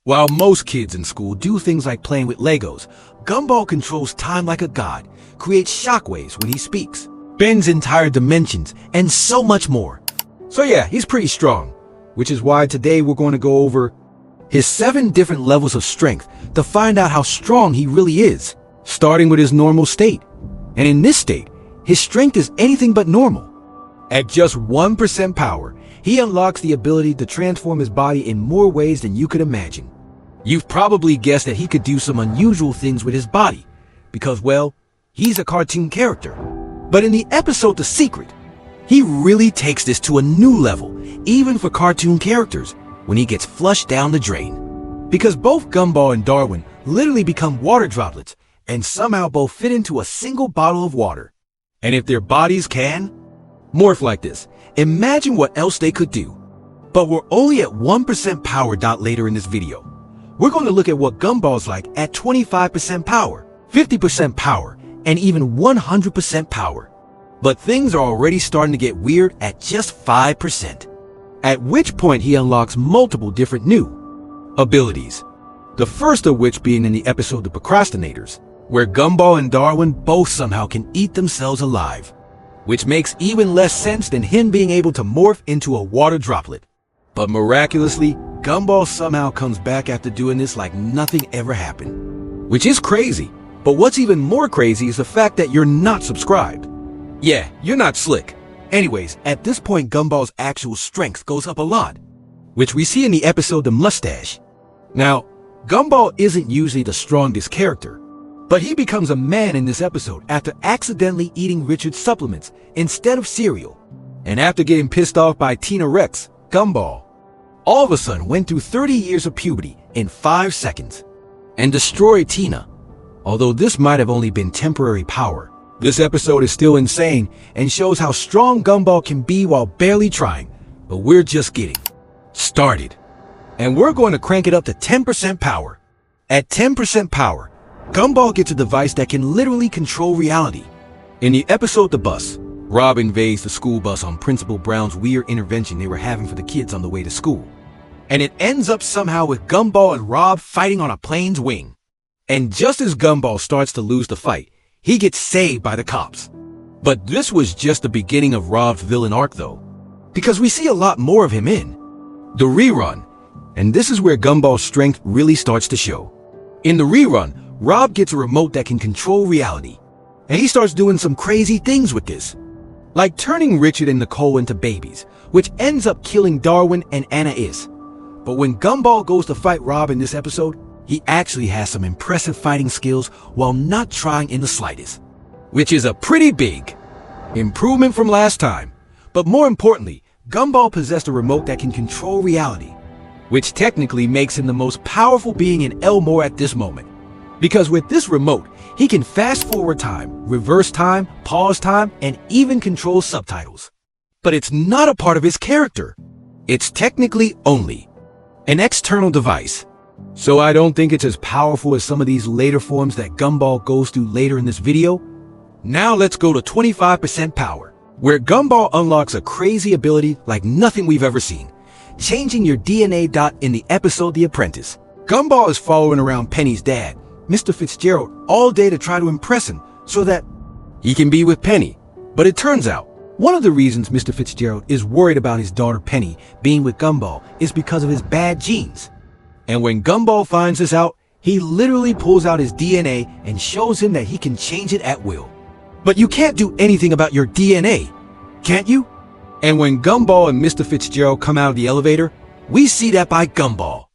While most kids in school do things like playing with Legos, Gumball controls time like a god, creates shockwaves when he speaks, bends entire dimensions, and so much more. So yeah, he's pretty strong, which is why today we're going to go over his 7 different levels of strength to find out how strong he really is, starting with his normal state. And in this state, his strength is anything but normal. At just 1% power, he unlocks the ability to transform his body in more ways than you could imagine. You've probably guessed that he could do some unusual things with his body, because, well, he's a cartoon character. But in the episode The Secret, he really takes this to a new level, even for cartoon characters, when he gets flushed down the drain. Because both Gumball and Darwin literally become water droplets, and somehow both fit into a single bottle of water. And if their bodies can morph like this, imagine what else they could do. But we're only at 1% power. Later in this video, we're going to look at what Gumball's like at 25% power, 50% power, and even 100% power. But things are already starting to get weird at just 5%. At which point he unlocks multiple different new abilities. The first of which being in the episode The Procrastinators, where Gumball and Darwin both somehow can eat themselves alive, which makes even less sense than him being able to morph into a water droplet. But miraculously, Gumball somehow comes back after doing this like nothing ever happened. Which is crazy, but what's even more crazy is the fact that you're not subscribed. Yeah, you're not slick. Anyways, at this point Gumball's actual strength goes up a lot, which we see in the episode The Mustache. Now, Gumball isn't usually the strongest character, but he becomes a man in this episode after accidentally eating Richard's supplements instead of cereal. And after getting pissed off by Tina Rex, Gumball all of a sudden went through 30 years of puberty in 5 seconds and destroyed Tina. Although this might have only been temporary power, this episode is still insane and shows how strong Gumball can be while barely trying. But we're just getting started. And we're going to crank it up to 10% power. At 10% power, Gumball gets a device that can literally control reality. In the episode The Bus, Rob invades the school bus on Principal Brown's weird intervention they were having for the kids on the way to school. And it ends up somehow with Gumball and Rob fighting on a plane's wing. And just as Gumball starts to lose the fight, he gets saved by the cops. But this was just the beginning of Rob's villain arc though, because we see a lot more of him in the rerun. And this is where Gumball's strength really starts to show. In the rerun, Rob gets a remote that can control reality, and he starts doing some crazy things with this, like turning Richard and Nicole into babies, which ends up killing Darwin and Anna Is. But when Gumball goes to fight Rob in this episode, he actually has some impressive fighting skills while not trying in the slightest, which is a pretty big improvement from last time. But more importantly, Gumball possessed a remote that can control reality, which technically makes him the most powerful being in Elmore at this moment. Because with this remote, he can fast forward time, reverse time, pause time, and even control subtitles. But it's not a part of his character. It's technically only an external device. So I don't think it's as powerful as some of these later forms that Gumball goes through later in this video. Now let's go to 25% power, where Gumball unlocks a crazy ability like nothing we've ever seen, changing your DNA. In the episode The Apprentice, Gumball is following around Penny's dad, Mr. Fitzgerald, all day to try to impress him so that he can be with Penny. But it turns out, one of the reasons Mr. Fitzgerald is worried about his daughter Penny being with Gumball is because of his bad genes. And when Gumball finds this out, he literally pulls out his DNA and shows him that he can change it at will. But you can't do anything about your DNA, can't you? And when Gumball and Mr. Fitzgerald come out of the elevator, we see that by Gumball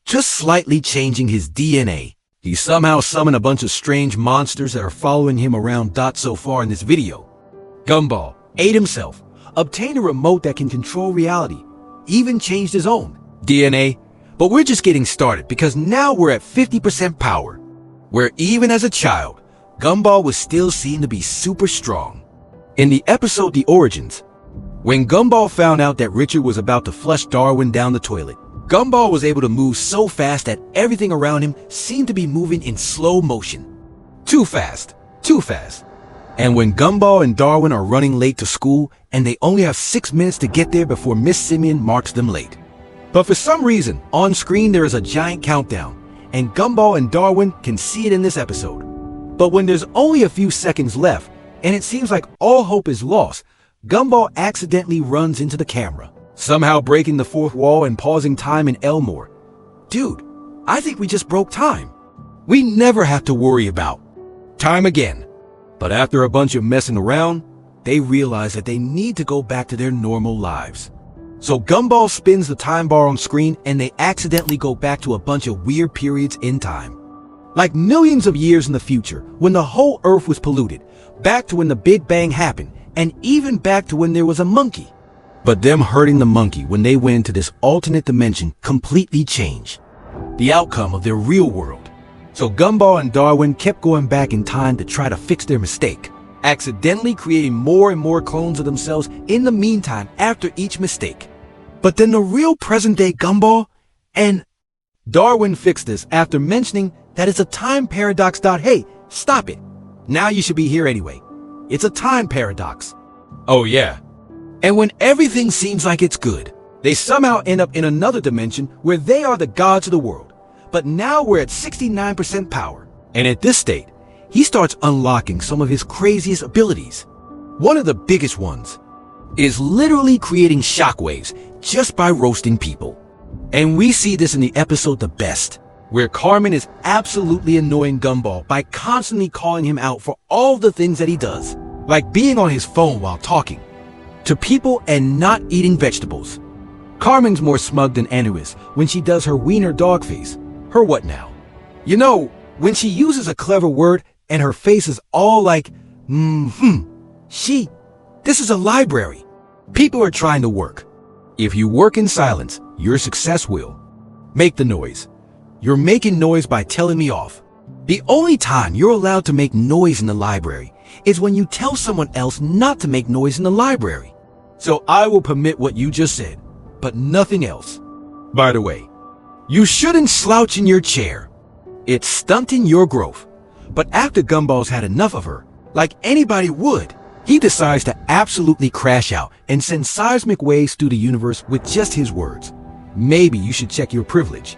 just slightly changing his DNA, he somehow summoned a bunch of strange monsters that are following him around. So far in this video, Gumball ate himself, obtained a remote that can control reality, even changed his own DNA. But we're just getting started, because now we're at 50% power, where even as a child, Gumball was still seen to be super strong. In the episode The Origins, when Gumball found out that Richard was about to flush Darwin down the toilet, Gumball was able to move so fast that everything around him seemed to be moving in slow motion. Too fast, too fast. And when Gumball and Darwin are running late to school and they only have 6 minutes to get there before Miss Simeon marks them late, But for some reason, on screen there is a giant countdown, and Gumball and Darwin can see it in this episode. But when there's only a few seconds left, and it seems like all hope is lost, Gumball accidentally runs into the camera, somehow breaking the fourth wall and pausing time in Elmore. Dude, I think we just broke time. We never have to worry about time again. But after a bunch of messing around, they realize that they need to go back to their normal lives. So Gumball spins the time bar on screen and they accidentally go back to a bunch of weird periods in time. Like millions of years in the future, when the whole Earth was polluted, back to when the Big Bang happened, and even back to when there was a monkey. But them hurting the monkey when they went into this alternate dimension completely changed the outcome of their real world. So Gumball and Darwin kept going back in time to try to fix their mistake, accidentally creating more and more clones of themselves in the meantime after each mistake. But then the real present-day Gumball and Darwin fixed this after mentioning that it's a time paradox. Hey, stop it. Now you should be here anyway. It's a time paradox. Oh yeah. And when everything seems like it's good, they somehow end up in another dimension where they are the gods of the world. But now we're at 69% power. And at this state, he starts unlocking some of his craziest abilities. One of the biggest ones is literally creating shockwaves just by roasting people. And we see this in the episode The Best, where Carmen is absolutely annoying Gumball by constantly calling him out for all the things that he does, like being on his phone while talking to people and not eating vegetables. Carmen's more smug than Anubis when she does her wiener dog face. Her what now? You know, when she uses a clever word and her face is all like, This is a library. People are trying to work. If you work in silence, your success will make the noise. You're making noise by telling me off. The only time you're allowed to make noise in the library is when you tell someone else not to make noise in the library. So I will permit what you just said, but nothing else. By the way, you shouldn't slouch in your chair. It's stunting your growth. But after Gumball's had enough of her, like anybody would, he decides to absolutely crash out and send seismic waves through the universe with just his words. Maybe you should check your privilege.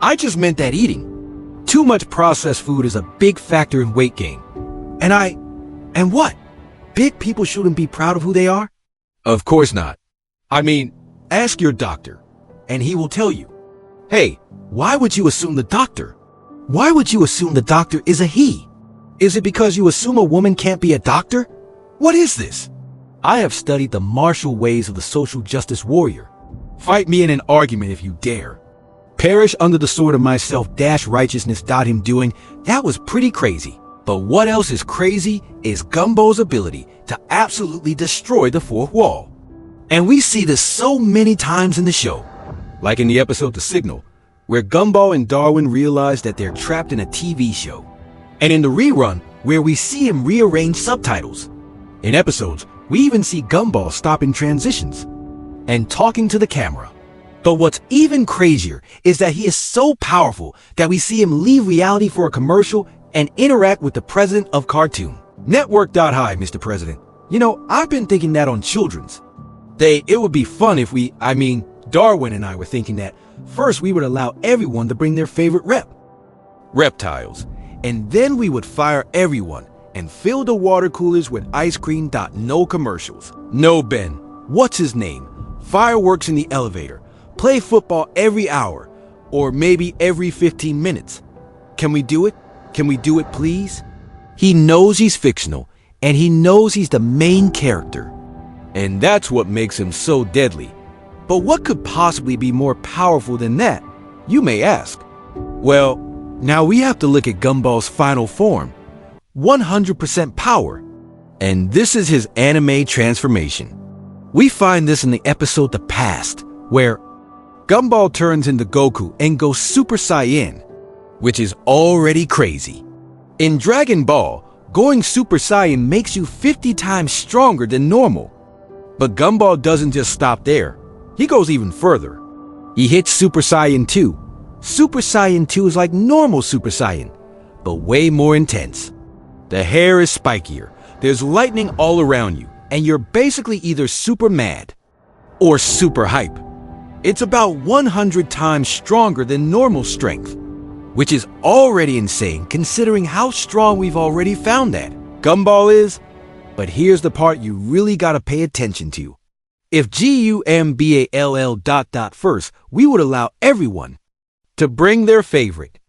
I just meant that eating too much processed food is a big factor in weight gain. And what? Big people shouldn't be proud of who they are? Of course not. I mean, ask your doctor, and he will tell you. Hey, why would you assume the doctor? Why would you assume the doctor is a he? Is it because you assume a woman can't be a doctor? What is this? I have studied the martial ways of the social justice warrior. Fight me in an argument if you dare. Perish under the sword of my self-righteousness. Him doing that was pretty crazy. But what else is crazy is Gumball's ability to absolutely destroy the fourth wall. And we see this so many times in the show. Like in the episode The Signal, where Gumball and Darwin realize that they're trapped in a TV show. And in the rerun, where we see him rearrange subtitles. In episodes, we even see Gumball stopping transitions and talking to the camera. But what's even crazier is that he is so powerful that we see him leave reality for a commercial and interact with the president of Cartoon Network. Hi, Mr. President. You know, I've been thinking that on children's. It would be fun if Darwin and I were thinking that first we would allow everyone to bring their favorite reptiles, and then we would fire everyone and fill the water coolers with ice cream. No commercials. No Ben. What's his name? Fireworks in the elevator. Play football every hour, or maybe every 15 minutes. Can we do it? Can we do it, please? He knows he's fictional, and he knows he's the main character. And that's what makes him so deadly. But what could possibly be more powerful than that, you may ask? Well, now we have to look at Gumball's final form, 100% power. And this is his anime transformation. We find this in the episode The Past, where Gumball turns into Goku and goes Super Saiyan, which is already crazy. In Dragon Ball, going Super Saiyan makes you 50 times stronger than normal. But Gumball doesn't just stop there. He goes even further. He hits Super Saiyan 2. Super Saiyan 2 is like normal Super Saiyan, but way more intense. The hair is spikier, there's lightning all around you, and you're basically either super mad or super hype. It's about 100 times stronger than normal strength, which is already insane considering how strong we've already found that. Gumball is, but here's the part you really gotta pay attention to. If Gumball ... first, we would allow everyone to bring their favorite.